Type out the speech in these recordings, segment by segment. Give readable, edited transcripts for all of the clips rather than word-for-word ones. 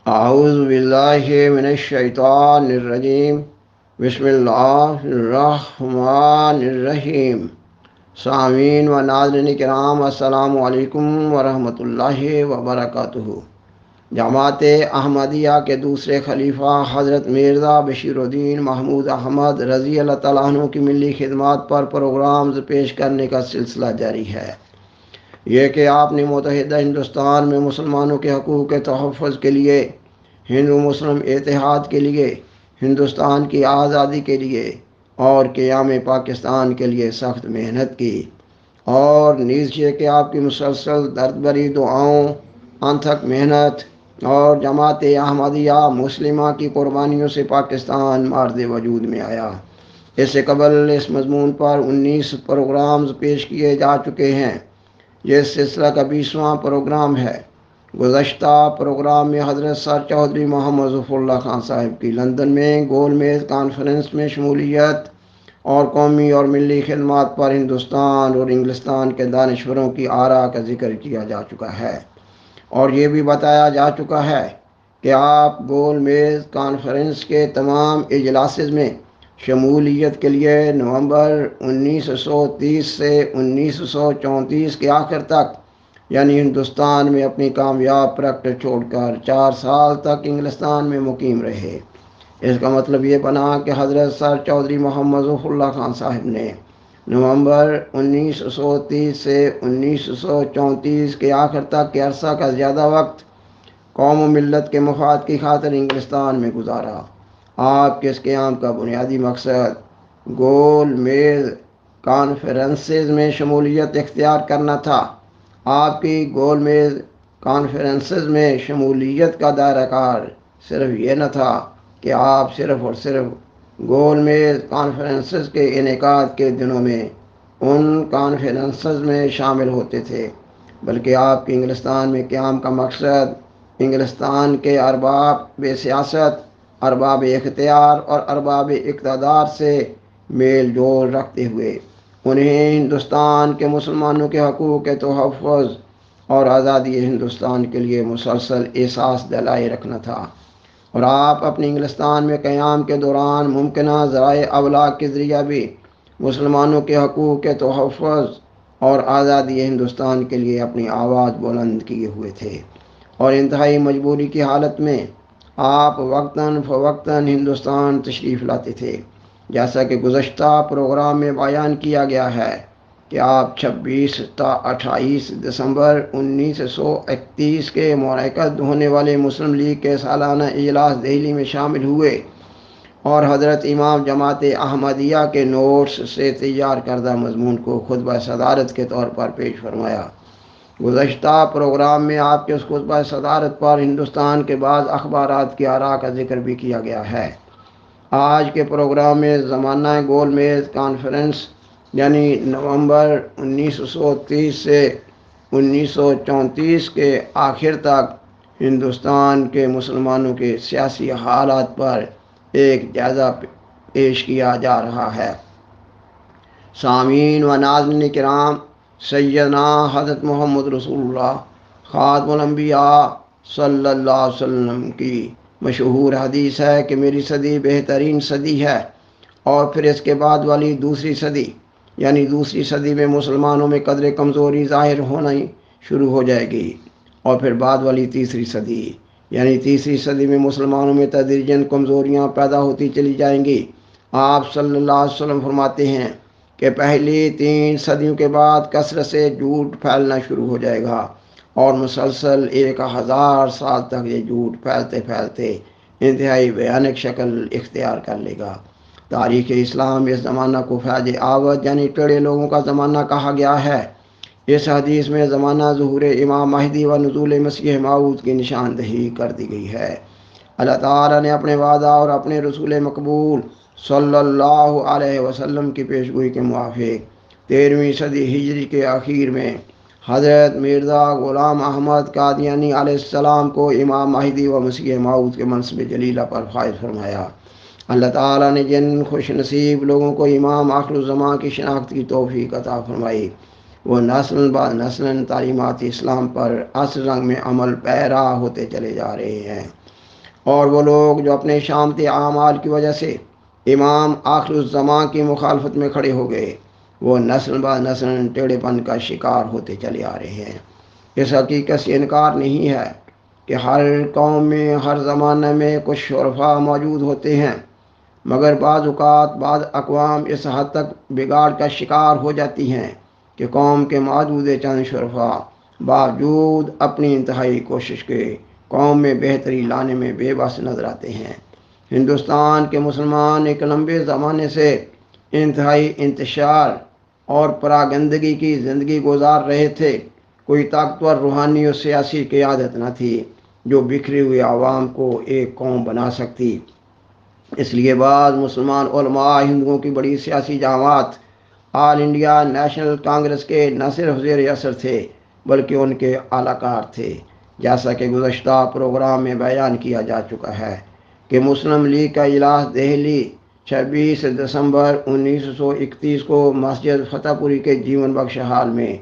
اعوذ باللہ من الشیطان الرجیم بسم اللہ الرحمن الرحیم۔ سامعین و ناظرین کرام، السلام علیکم ورحمۃ اللہ وبرکاتہ۔ جماعت احمدیہ کے دوسرے خلیفہ حضرت مرزا بشیر الدین محمود احمد رضی اللہ تعالیٰ عنہ کی ملی خدمات پر پروگرامز پیش کرنے کا سلسلہ جاری ہے۔ یہ کہ آپ نے متحدہ ہندوستان میں مسلمانوں کے حقوق کے تحفظ کے لیے، ہندو مسلم اتحاد کے لیے، ہندوستان کی آزادی کے لیے اور قیام پاکستان کے لیے سخت محنت کی، اور نیز یہ کہ آپ کی مسلسل درد بری دعاؤں، انتھک محنت اور جماعت احمدیہ مسلمہ کی قربانیوں سے پاکستان مارد وجود میں آیا۔ اس سے قبل اس مضمون پر 19 پروگرامز پیش کیے جا چکے ہیں۔ یہ سلسلہ کا 20واں پروگرام ہے۔ گزشتہ پروگرام میں حضرت سر چودھری محمد ظفر اللہ خان صاحب کی لندن میں گول میز کانفرنس میں شمولیت اور قومی اور ملی خدمات پر ہندوستان اور انگلستان کے دانشوروں کی آراء کا ذکر کیا جا چکا ہے، اور یہ بھی بتایا جا چکا ہے کہ آپ گول میز کانفرنس کے تمام اجلاسز میں شمولیت کے لیے نومبر 1930 سے 1934 کے آخر تک، یعنی ہندوستان میں اپنی کامیاب پریکٹس چھوڑ کر 4 سال تک انگلستان میں مقیم رہے۔ اس کا مطلب یہ بنا کہ حضرت سر چودھری محمد ظفر اللہ خان صاحب نے نومبر 1930 سے 1934 کے آخر تک کے عرصہ کا زیادہ وقت قوم و ملت کے مفاد کی خاطر انگلستان میں گزارا۔ آپ کے اس قیام کا بنیادی مقصد گول میز کانفرنسز میں شمولیت اختیار کرنا تھا۔ آپ کی گول میز کانفرنسز میں شمولیت کا دائرہ کار صرف یہ نہ تھا کہ آپ صرف اور صرف گول میز کانفرنسز کے انعقاد کے دنوں میں ان کانفرنسز میں شامل ہوتے تھے، بلکہ آپ کے انگلستان میں قیام کا مقصد انگلستان کے ارباب سیاست، ارباب اختیار اور ارباب اقتدار سے میل جول رکھتے ہوئے انہیں ہندوستان کے مسلمانوں کے حقوق کے تحفظ اور آزادی ہندوستان کے لیے مسلسل احساس دلائے رکھنا تھا، اور آپ اپنے انگلستان میں قیام کے دوران ممکنہ ذرائع ابلاغ کے ذریعہ بھی مسلمانوں کے حقوق کے تحفظ اور آزادی ہندوستان کے لیے اپنی آواز بلند کیے ہوئے تھے، اور انتہائی مجبوری کی حالت میں آپ وقتاً فوقتاً ہندوستان تشریف لاتے تھے۔ جیسا کہ گزشتہ پروگرام میں بیان کیا گیا ہے کہ آپ 26 تا 28 دسمبر 1931 کے منعقد ہونے والے مسلم لیگ کے سالانہ اجلاس دہلی میں شامل ہوئے اور حضرت امام جماعت احمدیہ کے نوٹس سے تیار کردہ مضمون کو خطبہ صدارت کے طور پر پیش فرمایا۔ گزشتہ پروگرام میں آپ کے اس خطبہ صدارت پر ہندوستان کے بعض اخبارات کی آراء کا ذکر بھی کیا گیا ہے۔ آج کے پروگرام میں زمانہ گول میز کانفرنس یعنی نومبر 1930 سے 1934 کے آخر تک ہندوستان کے مسلمانوں کے سیاسی حالات پر ایک جائزہ پیش کیا جا رہا ہے۔ سامعین و ناظرین کرام، سیدنا حضرت محمد رسول اللہ خاتم الانبیاء صلی اللہ علیہ وسلم کی مشہور حدیث ہے کہ میری صدی بہترین صدی ہے، اور پھر اس کے بعد والی دوسری صدی یعنی دوسری صدی میں مسلمانوں میں قدر کمزوری ظاہر ہونا شروع ہو جائے گی، اور پھر بعد والی تیسری صدی یعنی تیسری صدی میں مسلمانوں میں تدریجاً کمزوریاں پیدا ہوتی چلی جائیں گی۔ آپ صلی اللہ علیہ وسلم فرماتے ہیں کہ پہلی 3 صدیوں کے بعد کثرت سے جھوٹ پھیلنا شروع ہو جائے گا، اور مسلسل 1000 سال تک یہ جھوٹ پھیلتے پھیلتے انتہائی بھیانک شکل اختیار کر لے گا۔ تاریخ اسلام اس زمانہ کو فیض آوت یعنی ٹیڑے لوگوں کا زمانہ کہا گیا ہے۔ اس حدیث میں زمانہ ظہور امام مہدی و نزول مسیح موعود کی نشاندہی کر دی گئی ہے۔ اللہ تعالیٰ نے اپنے وعدہ اور اپنے رسول مقبول صلی اللہ علیہ وسلم کی پیشگوئی کے موافق 13ویں صدی ہجری کے آخر میں حضرت مرزا غلام احمد قادیانی علیہ السلام کو امام مہدی و مسیح موعود کے منصب جلیلہ پر فائز فرمایا۔ اللہ تعالیٰ نے جن خوش نصیب لوگوں کو امام آخر الزمان کی شناخت کی توفیق عطا فرمائی، وہ نسل بعد نسل تعلیمات اسلام پر اصل رنگ میں عمل پیرا ہوتے چلے جا رہے ہیں۔ اور وہ لوگ جو اپنے شامتی اعمال کی وجہ سے امام آخر الزمان کی مخالفت میں کھڑے ہو گئے، وہ نسل بعد نسل ٹیڑھے پن کا شکار ہوتے چلے آ رہے ہیں۔ اس حقیقت سے انکار نہیں ہے کہ ہر قوم میں ہر زمانے میں کچھ شرفا موجود ہوتے ہیں، مگر بعض اوقات بعض اقوام اس حد تک بگاڑ کا شکار ہو جاتی ہیں کہ قوم کے موجود چند شرفا باوجود اپنی انتہائی کوشش کے قوم میں بہتری لانے میں بے بس نظر آتے ہیں۔ ہندوستان کے مسلمان ایک لمبے زمانے سے انتہائی انتشار اور پراگندگی کی زندگی گزار رہے تھے۔ کوئی طاقتور روحانی اور سیاسی قیادت نہ تھی جو بکھری ہوئی عوام کو ایک قوم بنا سکتی۔ اس لیے بعض مسلمان علماء ہندوؤں کی بڑی سیاسی جماعت آل انڈیا نیشنل کانگریس کے نہ صرف زیر اثر تھے بلکہ ان کے اعلی کار تھے۔ جیسا کہ گزشتہ پروگرام میں بیان کیا جا چکا ہے کہ مسلم لیگ کا اجلاس دہلی 26 دسمبر 1931 کو مسجد فتح پوری کے جیون بخش ہال میں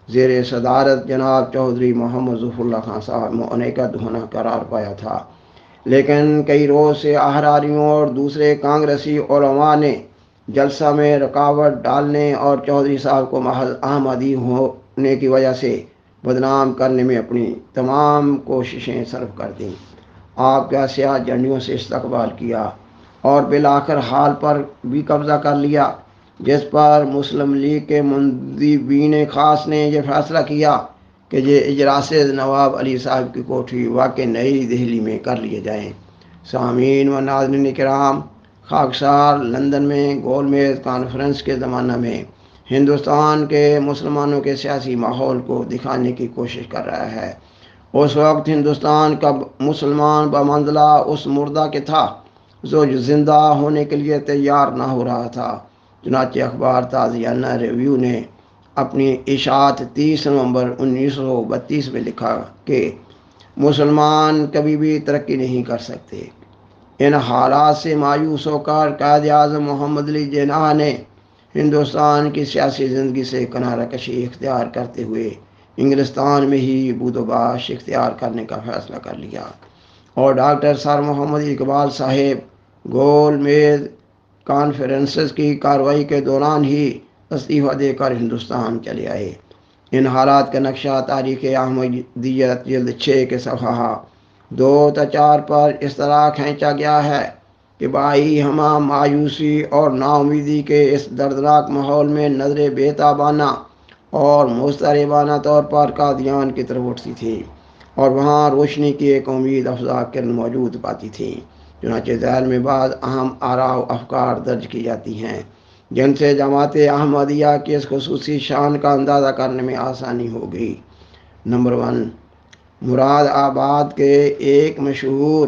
زیر صدارت جناب چودھری محمد ظفر اللہ خان صاحب منعقد ہونا قرار پایا تھا، لیکن کئی روز سے احراریوں اور دوسرے کانگریسی علماء نے جلسہ میں رکاوٹ ڈالنے اور چودھری صاحب کو محض احمدی ہونے کی وجہ سے بدنام کرنے میں اپنی تمام کوششیں صرف کر دیں۔ آپ کا سیاہ جھنڈیوں سے استقبال کیا اور بالآخر حال پر بھی قبضہ کر لیا، جس پر مسلم لیگ کے مندوبین خاص نے یہ فیصلہ کیا کہ یہ اجلاس نواب علی صاحب کی کوٹھی واقع نئی دہلی میں کر لیے جائیں۔ سامعین و ناظرین کرام، خاکسار لندن میں گول میز کانفرنس کے زمانہ میں ہندوستان کے مسلمانوں کے سیاسی ماحول کو دکھانے کی کوشش کر رہا ہے۔ اس وقت ہندوستان کا مسلمان بمنزلہ اس مردہ کے تھا جو زندہ ہونے کے لیے تیار نہ ہو رہا تھا۔ چنانچہ اخبار تازیانہ ریویو نے اپنی اشاعت 30 نومبر 1932 میں لکھا کہ مسلمان کبھی بھی ترقی نہیں کر سکتے۔ ان حالات سے مایوس ہو کر قائد اعظم محمد علی جناح نے ہندوستان کی سیاسی زندگی سے کنارہ کشی اختیار کرتے ہوئے انگلستان میں ہی بود و باش اختیار کرنے کا فیصلہ کر لیا، اور ڈاکٹر سر محمد اقبال صاحب گول میز کانفرنسز کی کارروائی کے دوران ہی استعفیٰ دے کر ہندوستان چلے آئے۔ ان حالات کا نقشہ تاریخ احمدیت جلد 6 کے صفحہ 2 تا 4 پر اس طرح کھینچا گیا ہے کہ بھائی ہمہ مایوسی اور نا امیدی کے اس دردناک ماحول میں نظر بیتابانہ اور مضطربانہ طور پر قادیان کی طرف اٹھتی تھی، اور وہاں روشنی کی ایک امید افزا کرن موجود پاتی تھی۔ چنانچہ ذیل میں بعض اہم آراء و افکار درج کی جاتی ہیں جن سے جماعت احمدیہ کی اس خصوصی شان کا اندازہ کرنے میں آسانی ہو گئی۔ نمبر 1، مراد آباد کے ایک مشہور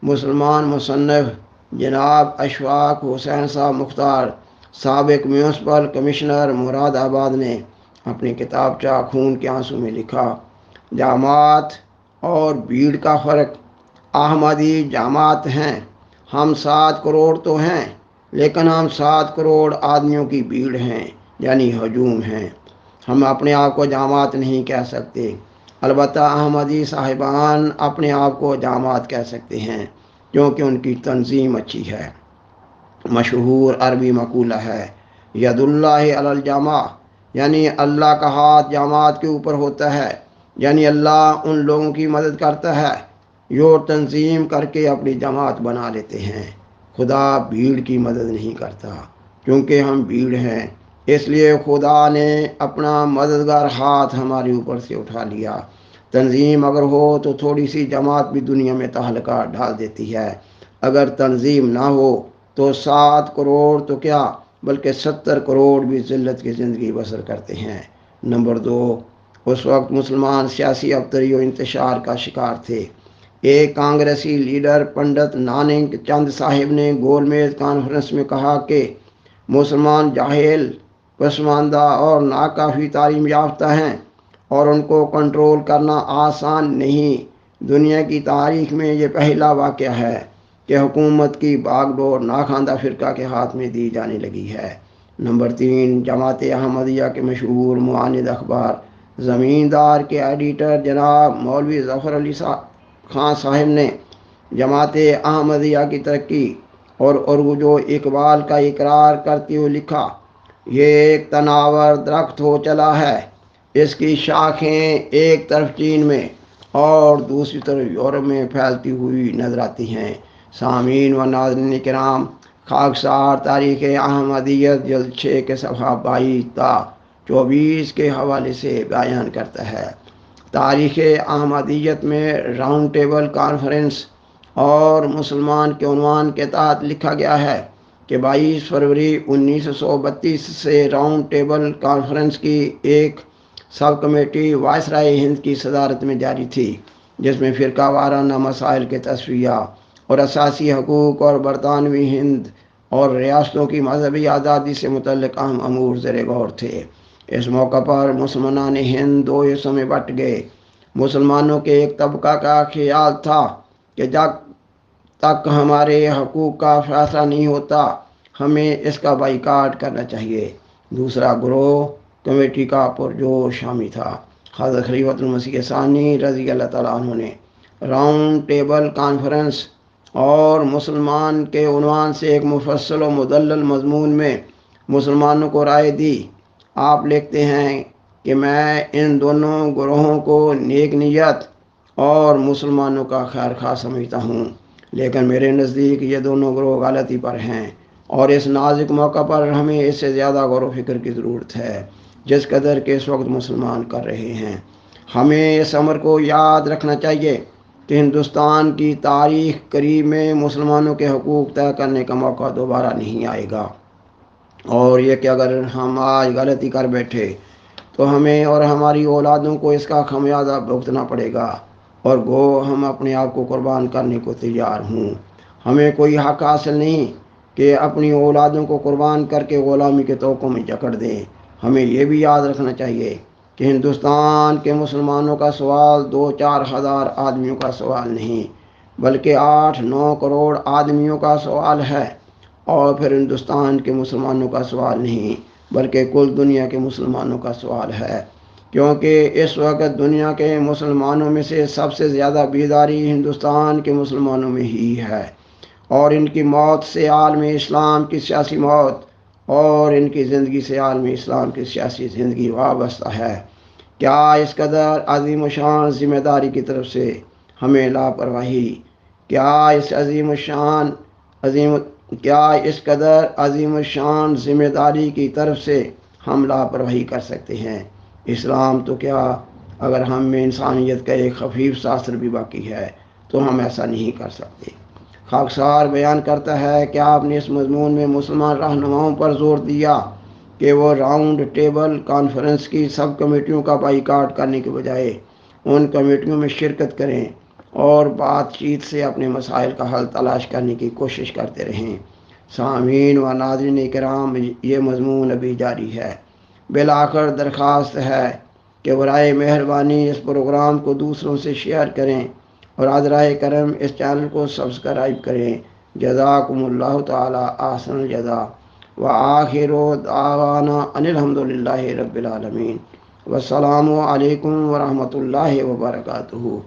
مسلمان مصنف جناب اشفاق حسین صاحب مختار، سابق میونسپل کمشنر مراد آباد نے اپنی کتابچہ خون کے آنسو میں لکھا، جماعت اور بھیڑ کا فرق۔ احمدی جماعت ہیں، ہم 7 کروڑ تو ہیں، لیکن ہم 7 کروڑ آدمیوں کی بھیڑ ہیں، یعنی ہجوم ہیں۔ ہم اپنے آپ کو جماعت نہیں کہہ سکتے، البتہ احمدی صاحبان اپنے آپ کو جماعت کہہ سکتے ہیں کیونکہ ان کی تنظیم اچھی ہے۔ مشہور عربی مقولہ ہے، ید اللہ علی الجماع، یعنی اللہ کا ہاتھ جماعت کے اوپر ہوتا ہے، یعنی اللہ ان لوگوں کی مدد کرتا ہے جو تنظیم کر کے اپنی جماعت بنا لیتے ہیں۔ خدا بھیڑ کی مدد نہیں کرتا، کیونکہ ہم بھیڑ ہیں، اس لیے خدا نے اپنا مددگار ہاتھ ہمارے اوپر سے اٹھا لیا۔ تنظیم اگر ہو تو تھوڑی سی جماعت بھی دنیا میں تہلکہ ڈال دیتی ہے، اگر تنظیم نہ ہو تو 7 کروڑ تو کیا بلکہ 70 کروڑ بھی ذلت کی زندگی بسر کرتے ہیں۔ نمبر 2، اس وقت مسلمان سیاسی ابتری و انتشار کا شکار تھے۔ ایک کانگریسی لیڈر پنڈت نانک چند صاحب نے گول میز کانفرنس میں کہا کہ مسلمان جاہل، پسماندہ اور ناکافی تعلیم یافتہ ہیں اور ان کو کنٹرول کرنا آسان نہیں۔ دنیا کی تاریخ میں یہ پہلا واقعہ ہے کہ حکومت کی باغ ڈور ناخواندہ فرقہ کے ہاتھ میں دی جانے لگی ہے۔ نمبر 3، جماعت احمدیہ کے مشہور معاند اخبار زمیندار کے ایڈیٹر جناب مولوی ظفر علی خان صاحب نے جماعت احمدیہ کی ترقی اور عروج و اقبال کا اقرار کرتے ہوئے لکھا، یہ ایک تناور درخت ہو چلا ہے، اس کی شاخیں ایک طرف چین میں اور دوسری طرف یورپ میں پھیلتی ہوئی نظر آتی ہیں۔ سامعین و ناظرین کرام، خاکسار تاریخ احمدیت جلد 6 کے صفحہ 22 تا 24 کے حوالے سے بیان کرتا ہے۔ تاریخ احمدیت میں راؤنڈ ٹیبل کانفرنس اور مسلمان کے عنوان کے تحت لکھا گیا ہے کہ 22 فروری 1932 سے راؤنڈ ٹیبل کانفرنس کی ایک سب کمیٹی وائسرائے ہند کی صدارت میں جاری تھی، جس میں فرقہ وارانہ مسائل کے تصفیہ اور اساسی حقوق اور برطانوی ہند اور ریاستوں کی مذہبی آزادی سے متعلق اہم امور زیر غور تھے۔ اس موقع پر مسلمان ہند دو حصوں میں بٹ گئے۔ مسلمانوں کے ایک طبقہ کا خیال تھا کہ جب تک ہمارے حقوق کا فیصلہ نہیں ہوتا ہمیں اس کا بائیکاٹ کرنا چاہیے۔ دوسرا گروہ کمیٹی کا پرجوش حامی تھا۔ حضرت خلیفۃ المسیح ثانی رضی اللہ تعالیٰ عنہ نے راؤنڈ ٹیبل کانفرنس اور مسلمان کے عنوان سے ایک مفصل و مدلل مضمون میں مسلمانوں کو رائے دی۔ آپ لکھتے ہیں کہ میں ان دونوں گروہوں کو نیک نیت اور مسلمانوں کا خیر خواہ سمجھتا ہوں، لیکن میرے نزدیک یہ دونوں گروہ غلطی پر ہیں، اور اس نازک موقع پر ہمیں اس سے زیادہ غور و فکر کی ضرورت ہے جس قدر کہ اس وقت مسلمان کر رہے ہیں۔ ہمیں اس امر کو یاد رکھنا چاہیے کہ ہندوستان کی تاریخ قریب میں مسلمانوں کے حقوق طے کرنے کا موقع دوبارہ نہیں آئے گا، اور یہ کہ اگر ہم آج غلطی کر بیٹھے تو ہمیں اور ہماری اولادوں کو اس کا خمیازہ بھگتنا پڑے گا، اور گو ہم اپنے آپ کو قربان کرنے کو تیار ہوں۔ ہمیں کوئی حق حاصل نہیں کہ اپنی اولادوں کو قربان کر کے غلامی کے توقوں میں جکڑ دیں۔ ہمیں یہ بھی یاد رکھنا چاہیے کہ ہندوستان کے مسلمانوں کا سوال 2-4 ہزار آدمیوں کا سوال نہیں، بلکہ 8-9 کروڑ آدمیوں کا سوال ہے، اور پھر ہندوستان کے مسلمانوں کا سوال نہیں بلکہ کل دنیا کے مسلمانوں کا سوال ہے، کیونکہ اس وقت دنیا کے مسلمانوں میں سے سب سے زیادہ بیداری ہندوستان کے مسلمانوں میں ہی ہے، اور ان کی موت سے عالم اسلام کی سیاسی موت اور ان کی زندگی سے عالم اسلام کی سیاسی زندگی وابستہ ہے۔ کیا اس قدر عظیم الشان ذمہ داری کی طرف سے ہمیں لاپرواہی کیا اس قدر عظیم الشان ذمہ داری کی طرف سے ہم لاپرواہی کر سکتے ہیں؟ اسلام تو کیا، اگر ہم میں انسانیت کا ایک خفیف سا اثر بھی باقی ہے تو ہم ایسا نہیں کر سکتے۔ خاکسار بیان کرتا ہے کہ آپ نے اس مضمون میں مسلمان رہنماؤں پر زور دیا کہ وہ راؤنڈ ٹیبل کانفرنس کی سب کمیٹیوں کا بائیکاٹ کرنے کے بجائے ان کمیٹیوں میں شرکت کریں اور بات چیت سے اپنے مسائل کا حل تلاش کرنے کی کوشش کرتے رہیں۔ سامعین و ناظرین کرام، یہ مضمون ابھی جاری ہے۔ بالآخر درخواست ہے کہ برائے مہربانی اس پروگرام کو دوسروں سے شیئر کریں اور حضرائے کرم اس چینل کو سبسکرائب کریں۔ جزاکم اللہ تعالی احسن الجزا، وآخر دعوانا ان الحمدللہ رب العالمین، والسلام علیکم ورحمۃ اللہ وبرکاتہ۔